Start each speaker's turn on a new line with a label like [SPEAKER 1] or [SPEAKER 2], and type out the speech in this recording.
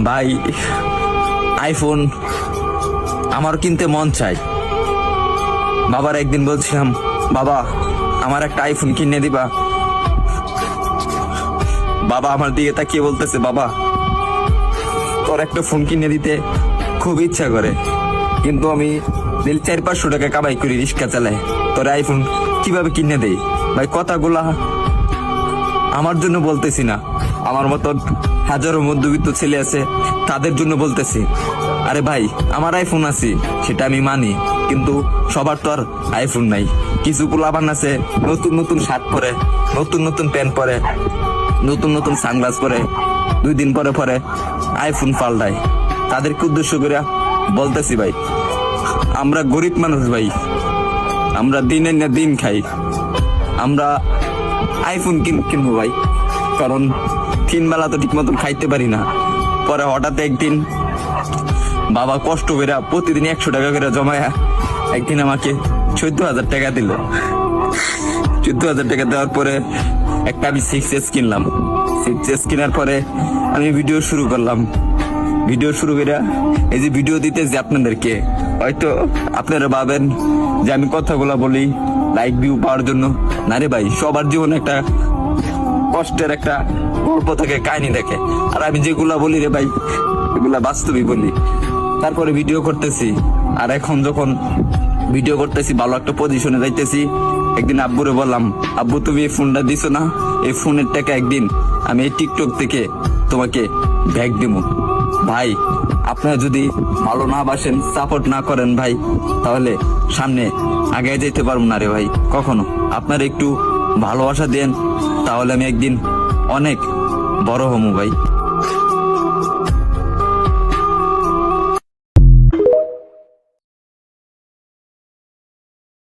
[SPEAKER 1] ভাই আইফোন আমার কিনতে মন চাই। বাবার একদিন বলছিলাম, বাবা আমার একটা আইফোন কিনে দিবা। বাবা আমার দিকে তাকিয়ে বলতেছে, বাবা তোর একটা ফোন কিনে দিতে খুব ইচ্ছা করে, কিন্তু আমি 400-500 টাকা কামাই করি, রিক্সা চালাই, তোর আইফোন কিভাবে কিনে দেই? ভাই কথাগুলা আমার জন্য বলতেছি না, আমার মতন হাজারো মধ্যবিত্ত ছেলে আছে তাদের জন্য বলতেছি। আরে ভাই আমার আইফোন আছে সেটা আমি মানি, কিন্তু সবার তো আর আইফোন নাই। কিছু পোলাপান আছে নতুন নতুন শার্ট পরে, নতুন নতুন প্যান্ট পরে, নতুন নতুন সানগ্লাস পরে, 2 দিন পরে পরে আইফোন পাল্টায়। তাদেরকে উদ্দেশ্য করে বলতেছি, ভাই আমরা গরিব মানুষ, ভাই আমরা দিনের না দিন খাই, আমরা আইফোন কিনবো ভাই, কারণ 3 বেলা তো ঠিক মতন খাইতে পারি না। পরে হঠাৎ একদিন বাবা কষ্ট করে প্রতিদিন 100 টাকা করে জমায়া একদিন আমাকে 14,000 টাকা দিল। 14,000 টাকা দেওয়ার পরে একটা আমি 6S কিনলাম। 6S কেনার পরে আমি ভিডিও শুরু করলাম। ভিডিও শুরু করে এই যে ভিডিও দিতেছি আপনাদেরকে, হয়তো আপনারা ভাবেন যে আমি কথাগুলা বলি লাইক ভিউ পাওয়ার জন্য। না রে ভাই, সবার জীবনে একটা কষ্টের একটা গল্প থাকে, কাহিনী থাকে, আর আমি যেগুলা বলি রে ভাই এগুলা বাস্তবই বলি। তারপরে ভিডিও করতেছি, আর এখন যখন ভিডিও করতেছি ভালো একটা পজিশনে যাইতেছি, একদিন আব্বুরে বললাম, আব্বু তুমি এই ফোনটা দিছো না, এই ফোনের টাকা একদিন আমি এই টিকটক থেকে তোমাকে ব্যাগ দিব। ভাই আপনারা যদি ভালো না বাসেন, সাপোর্ট না করেন ভাই, তাহলে সামনে আগে যেতে পারবো না রে ভাই কখনো। আপনারা একটু ভালোবাসা দেন, তাহলে আমি একদিন অনেক বড় হমু ভাই।